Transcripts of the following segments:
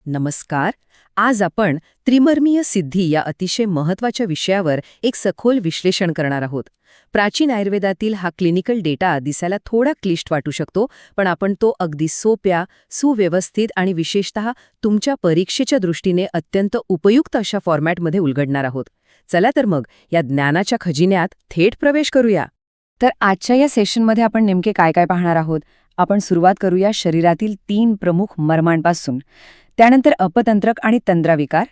नमस्कार. आज आपण त्रिमर्मीय सिद्धी या अतिशय महत्वाच्या विषयावर एक सखोल विश्लेषण करणार आहोत. प्राचीन आयुर्वेदातील हा क्लिनिकल डेटा दिसायला थोडा क्लिष्ट वाटू शकतो, पण आपण तो अगदी सोप्या, सुव्यवस्थित आणि विशेषतः तुमच्या परीक्षेच्या दृष्टीने अत्यंत उपयुक्त अशा फॉर्मॅटमध्ये उलगडणार आहोत. चला तर मग या ज्ञानाच्या खजिन्यात थेट प्रवेश करूया. तर आजच्या या सेशनमध्ये आपण नेमके काय काय पाहणार आहोत? आपण सुरुवात करूया शरीरातील 3 प्रमुख मर्मांपासून. त्यानंतर अपतंत्रक आणि तंद्राविकार,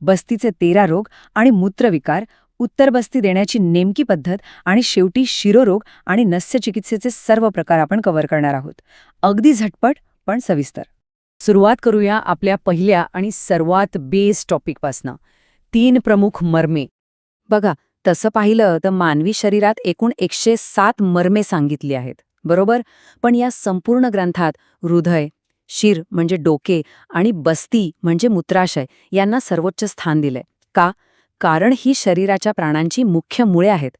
बस्तीचे 13 रोग आणि मूत्रविकार, उत्तरबस्ती देण्याची नेमकी पद्धत आणि शेवटी शिरोरोग आणि नस्यचिकित्सेचे सर्व प्रकार आपण कव्हर करणार आहोत. अगदी झटपट पण सविस्तर. सुरुवात करूया आपल्या पहिल्या आणि सर्वात बेस टॉपिकपासनं, 3 प्रमुख मर्मे. बघा, तसं पाहिलं तर मानवी शरीरात एकूण 107 मर्मे सांगितली आहेत, बरोबर? पण या संपूर्ण ग्रंथात हृदय, शिर म्हणजे डोके आणि बस्ती म्हणजे मूत्राशय यांना सर्वोच्च स्थान दिलंय. का? कारण ही शरीराच्या प्राणांची मुख्य मुळे आहेत.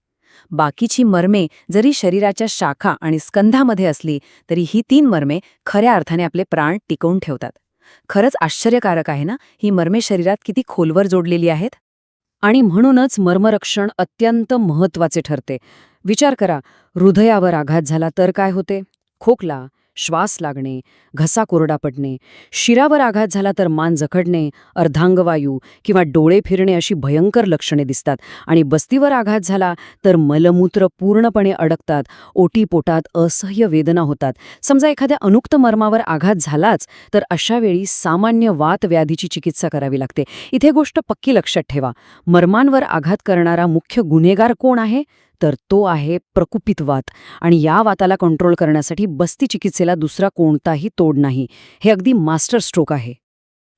बाकीची मर्मे जरी शरीराच्या शाखा आणि स्कंधामध्ये असली तरी ही 3 मर्मे खऱ्या अर्थाने आपले प्राण टिकवून ठेवतात. खरंच आश्चर्यकारक आहे ना, ही मर्मे शरीरात किती खोलवर जोडलेली आहेत. आणि म्हणूनच मर्मरक्षण अत्यंत महत्वाचे ठरते. विचार करा, हृदयावर आघात झाला तर काय होते? खोकला, श्वास लागणे, घसा कोरडा पडणे. शिरावर आघात झाला तर मान जखडणे, अर्धांगवायू किंवा डोळे फिरणे अशी भयंकर लक्षणे दिसतात. आणि बस्तीवर आघात झाला तर मलमूत्र पूर्णपणे अडकतात, ओटीपोटात असह्य वेदना होतात. समजा एखाद्या अनुक्त मर्मावर आघात झालाच तर अशा वेळी सामान्य वात व्याधीची चिकित्सा करावी लागते. इथे गोष्ट पक्की लक्षात ठेवा, मर्मांवर आघात करणारा मुख्य गुन्हेगार कोण आहे? तर तो आहे प्रकुपित वात. आणि या वाताला कंट्रोल करण्यासाठी बस्ती चिकित्सेला दुसरा कोणताही तोड नाही. हे अगदी मास्टर स्ट्रोक आहे.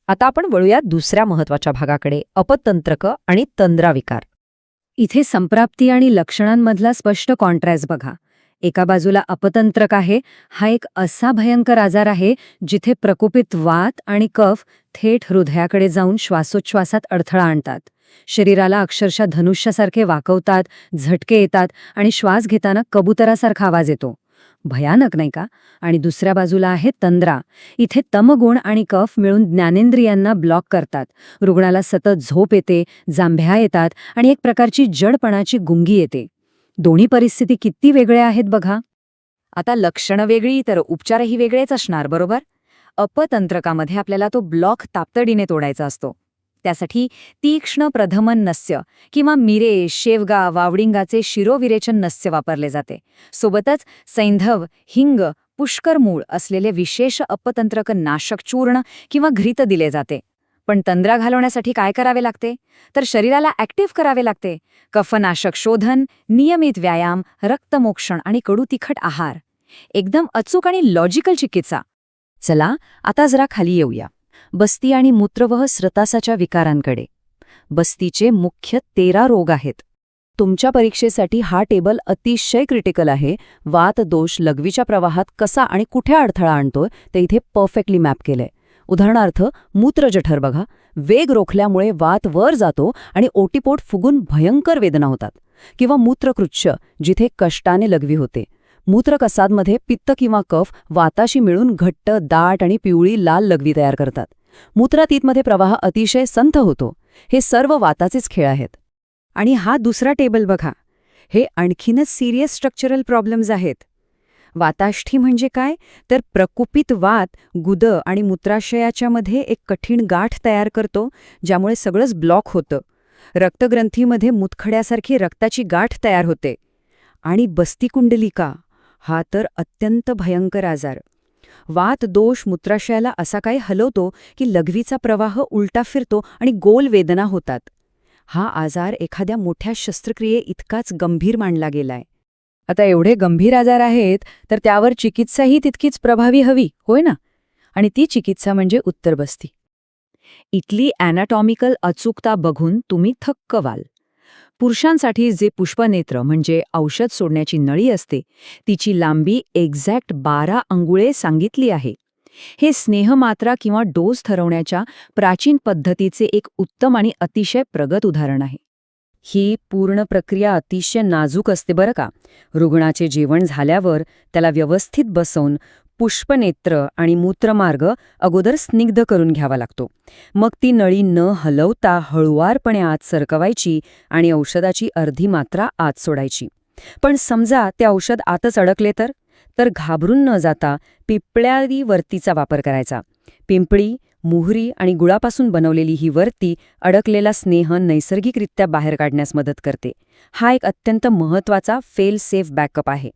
आता आपण वळूया दुसऱ्या महत्वाच्या भागाकडे, अपतंत्रक आणि तंद्राविकार. इथे संप्राप्ती आणि लक्षणांमधला स्पष्ट कॉन्ट्रास्ट बघा. एका बाजूला अपतंत्रक आहे. हा एक असा भयंकर आजार आहे जिथे प्रकुपित वात आणि कफ थेट हृदयाकडे जाऊन श्वासोच्छवासात अडथळा आणतात. शरीराला अक्षरशः धनुष्यासारखे वाकवतात, झटके येतात आणि श्वास घेताना कबुतरासारखा आवाज येतो. भयानक नाही का? आणि दुसऱ्या बाजूला आहे तंद्रा. इथे तमगुण आणि कफ मिळून ज्ञानेंद्रियांना ब्लॉक करतात. रुग्णाला सतत झोप येते, जांभ्या येतात आणि एक प्रकारची जडपणाची गुंगी येते. दोन्ही परिस्थिती किती वेगळ्या आहेत बघा. आता लक्षणं वेगळी तर उपचारही वेगळेच असणार, बरोबर? अपतंत्रकामध्ये आपल्याला तो ब्लॉक तातडीने तोडायचा असतो. त्यासाठी तीक्ष्ण प्रधमन नस्य किंवा मिरे, शेवगा, वावडिंगाचे शिरोविरेचन नस्य वापरले जाते. सोबतच सैंधव, हिंग, पुष्कर मूळ असलेले विशेष अपतंत्रक नाशक चूर्ण किंवा घृत दिले जाते. पण तंद्रा घालवण्यासाठी काय करावे लागते? तर शरीराला ॲक्टिव्ह करावे लागते. कफनाशक शोधन, नियमित व्यायाम, रक्तमोक्षण आणि कडू तिखट आहार. एकदम अचूक आणि लॉजिकल चिकित्सा. चला आता जरा खाली येऊया, बस्ती आणि मूत्रवह स्रतासाच्या विकारांकडे. बस्तीचे मुख्य 13 रोग आहेत. तुमच्या परीक्षेसाठी हा टेबल अतिशय क्रिटिकल आहे. वात दोष लघवीच्या प्रवाहात कसा आणि कुठे अडथळा आणतोय ते इथे परफेक्टली मॅप केलंय. उदाहरणार्थ मूत्रजठर बघा, वेग रोखल्यामुळे वात वर जातो आणि ओटीपोट फुगून भयंकर वेदना होतात. किंवा मूत्रकृच्छ, जिथे कष्टाने लघवी होते. मूत्रकसांमध्ये पित्त किंवा कफ वाताशी मिळून घट्ट, दाट आणि पिवळी लाल लघवी तयार करतात. मूत्रातीतमध्ये प्रवाह अतिशय संथ होतो. हे सर्व वाताचेच खेळ आहेत. आणि हा दुसरा टेबल बघा, हे आणखीनच सिरियस स्ट्रक्चरल प्रॉब्लेम्स आहेत. वाताष्ठी म्हणजे काय? तर प्रकुपित वात गुद आणि मूत्राशयाच्या मध्ये एक कठीण गाठ तयार करतो, ज्यामुळे सगळंच ब्लॉक होतं. रक्तग्रंथीमध्ये मुतखड्यासारखी रक्ताची गाठ तयार होते. आणि बस्तिकुंडलिका, हा तर अत्यंत भयंकर आजार. वात दोष मूत्राशयाला असा काही हलवतो की लघवीचा प्रवाह उलटा फिरतो आणि गोल वेदना होतात. हा आजार एखाद्या मोठ्या शस्त्रक्रिये इतकाच गंभीर मानला गेलाय. आता एवढे गंभीर आजार आहेत तर त्यावर चिकित्साही तितकीच प्रभावी हवी, होय ना? आणि ती चिकित्सा म्हणजे उत्तरबस्ती. इथली ॲनाटॉमिकल अचूकता बघून तुम्ही थक्क व्हाल. पुरुषांसाठी जे पुष्पनेत्र म्हणजे औषध सोडण्याची नळी असते, तिची लांबी एक्झॅक्ट 12 अंगुळे सांगितली आहे. हे स्नेहमात्रा किंवा डोस ठरवण्याच्या प्राचीन पद्धतीचे एक उत्तम आणि अतिशय प्रगत उदाहरण आहे. ही पूर्ण प्रक्रिया अतिशय नाजूक असते बरं का. रुग्णाचे जेवण झाल्यावर त्याला व्यवस्थित बसवून पुष्पनेत्र आणि मूत्रमार्ग अगोदर स्निग्ध करून घ्यावा लागतो. मग ती नळी न हलवता हळुवारपणे आत सरकवायची आणि औषधाची अर्धी मात्रा आत सोडायची. पण समजा ते औषध आतच अडकले तर घाबरून न जाता पिंपळ्यादी वर्तीचा वापर करायचा. पिंपळी, मोहरी आणि गुळापासून बनवलेली ही वर्ती अडकलेला स्नेह नैसर्गिकरित्या बाहेर काढण्यास मदत करते. हा एक अत्यंत महत्त्वाचा फेल सेफ बॅकअप आहे.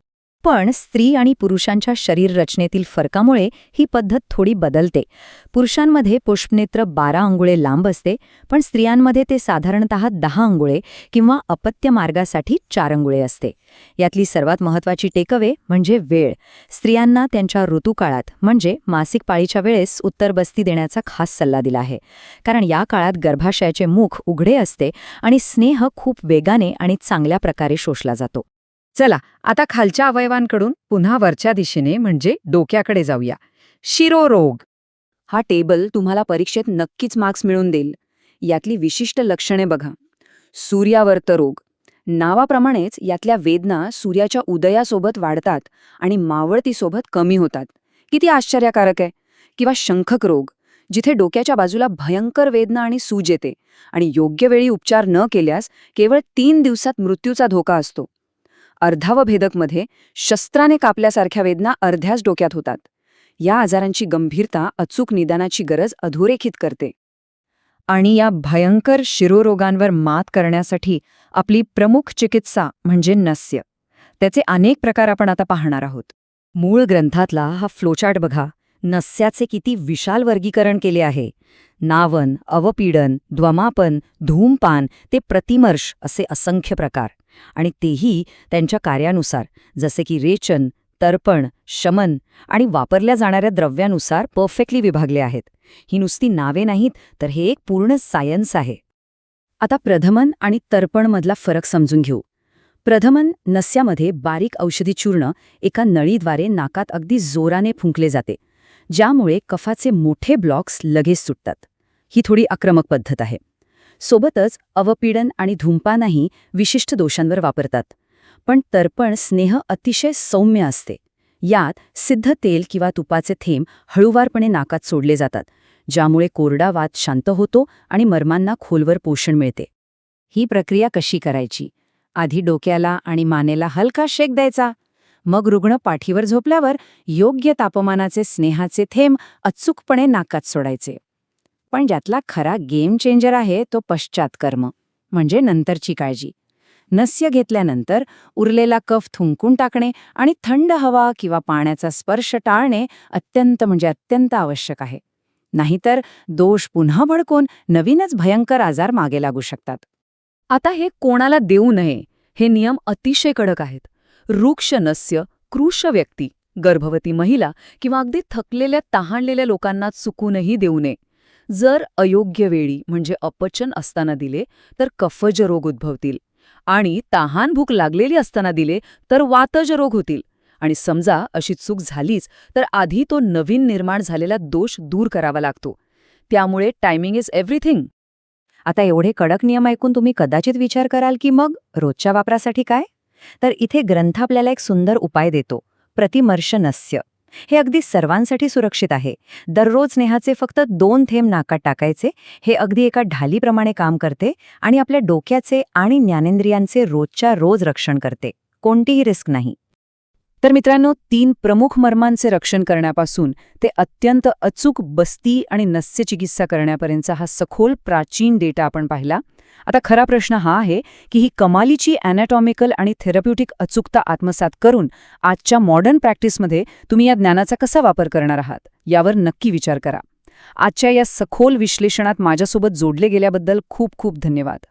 पण स्त्री आणि पुरुषांच्या शरीर रचनेतील फरकामुळे ही पद्धत थोडी बदलते. पुरुषांमध्ये पुष्पनेत्र 12 अंगुळे लांब असते, पण स्त्रियांमध्ये ते साधारणतः 10 अंगुळे किंवा अपत्य मार्गासाठी 4 अंगुळे असते. यातली सर्वात महत्त्वाची टेकअवे म्हणजे वेळ. स्त्रियांना त्यांच्या ऋतुकाळात म्हणजे मासिक पाळीच्या वेळेस उत्तरबस्ती देण्याचा खास सल्ला दिला आहे, कारण या काळात गर्भाशयाचे मुख उघडे असते आणि स्नेह खूप वेगाने आणि चांगल्या प्रकारे शोषला जातो. चला आता खालच्या अवयवांकडून पुन्हा वरच्या दिशेने म्हणजे डोक्याकडे जाऊया. शिरोरोग. हा टेबल तुम्हाला परीक्षेत नक्कीच मार्क्स मिळवून देईल. यातली विशिष्ट लक्षणे बघा. सूर्यावर्त रोग. नावाप्रमाणेच यातल्या वेदना सूर्याच्या उदयासोबत वाढतात आणि मावळतीसोबत कमी होतात. किती आश्चर्यकारक आहे. किंवा शंखक रोग, जिथे डोक्याच्या बाजूला भयंकर वेदना आणि सूज येते आणि योग्य वेळी उपचार न केल्यास केवळ 3 दिवसात मृत्यूचा धोका असतो. अर्धावभेदकमध्ये शस्त्राने कापल्यासारख्या वेदना अर्ध्याच डोक्यात होतात. या आजारांची गंभीरता अचूक निदानाची गरज अधोरेखित करते. आणि या भयंकर शिरोरोगांवर मात करण्यासाठी आपली प्रमुख चिकित्सा म्हणजे नस्य. त्याचे अनेक प्रकार आपण आता पाहणार आहोत. मूळ ग्रंथातला हा फ्लोचार्ट बघा. नस्याचे किती विशाल वर्गीकरण केले आहे. नावन, अवपीडन, द्वमापन, धूमपान ते प्रतिमर्श असे असंख्य प्रकार. आणि तेही त्यांच्या कार्यानुसार, जसे की रेचन, तर्पण, शमन आणि वापरल्या जाणाऱ्या द्रव्यानुसार परफेक्टली विभागले आहेत. ही नुसती नावे नाहीत, तर हे एक पूर्ण सायन्स आहे. आता प्रधमन आणि तर्पणमधला फरक समजून घेऊ. प्रधमन नस्यामध्ये बारीक औषधी चूर्ण एका नळीद्वारे नाकात अगदी जोराने फुंकले जाते, ज्यामुळे कफाचे मोठे ब्लॉक्स लगेच सुटतात. ही थोडी आक्रमक पद्धत आहे. सोबतच अवपीडन आणि धूमपानही विशिष्ट दोषांवर वापरतात. पण तर्पण स्नेह अतिशय सौम्य असते. यात सिद्ध तेल किंवा तुपाचे थेंब हळूवारपणे नाकात सोडले जातात, ज्यामुळे कोरडा वात शांत होतो आणि मर्मांना खोलवर पोषण मिळते. ही प्रक्रिया कशी करायची? आधी डोक्याला आणि मानेला हलका शेक द्यायचा. मग रुग्ण पाठीवर झोपल्यावर योग्य तापमानाचे स्नेहाचे थेंब अचूकपणे नाकात सोडायचे. पण ज्यातला खरा गेम चेंजर आहे तो पश्चात्कर्म, म्हणजे नंतरची काळजी. नस्य घेतल्यानंतर उरलेला कफ थुंकून टाकणे आणि थंड हवा किंवा पाण्याचा स्पर्श टाळणे अत्यंत आवश्यक आहे. नाहीतर दोष पुन्हा भडकून नवीनच भयंकर आजार मागे लागू शकतात. आता हे कोणाला देऊ नये हे नियम अतिशय कडक आहेत. रुक्ष नस्य, कृश व्यक्ती, गर्भवती महिला किंवा अगदी थकलेल्या तहानलेल्या लोकांना चुकूनही देऊ नये. जर अयोग्य वेळी म्हणजे अपचन असताना दिले तर कफज रोग उद्भवतील, आणि तहान भूक लागलेली असताना दिले तर वातज रोग होतील. आणि समजा अशी चूक झालीच तर आधी तो नवीन निर्माण झालेला दोष दूर करावा लागतो. त्यामुळे टायमिंग इज एव्हरीथिंग. आता एवढे कडक नियम ऐकून तुम्ही कदाचित विचार कराल की मग रोजच्या वापरासाठी काय? तर इथे ग्रंथ आपल्याला एक सुंदर उपाय देतो. प्रतिमर्श नस्य. हे अगदी सर्वांसाठी सुरक्षित आहे. दररोज स्नेहाचे फक्त 2 थेंब नाकात टाकायचे. हे अगदी एका ढालीप्रमाणे काम करते आणि आपल्या डोक्याचे आणि ज्ञानेंद्रियांचे रोजच्या रोज रक्षण करते. कोणतीही रिस्क नाही. तर मित्रांनो, 3 प्रमुख मर्मांचे रक्षण करण्यापासून ते अत्यंत अचूक बस्ती आणि नस्य चिकित्सा करण्यापर्यंतचा हा सखोल प्राचीन डेटा आपण पाहिला. आता खरा प्रश्न हा आहे की ही कमालीची ॲनाटॉमिकल आणि थेरप्युटिक अचूकता आत्मसात करून आजच्या मॉडर्न प्रॅक्टिसमध्ये तुम्ही या ज्ञानाचा कसा वापर करणार आहात यावर नक्की विचार करा. आजच्या या सखोल विश्लेषणात माझ्यासोबत जोडले गेल्याबद्दल खूप खूप धन्यवाद.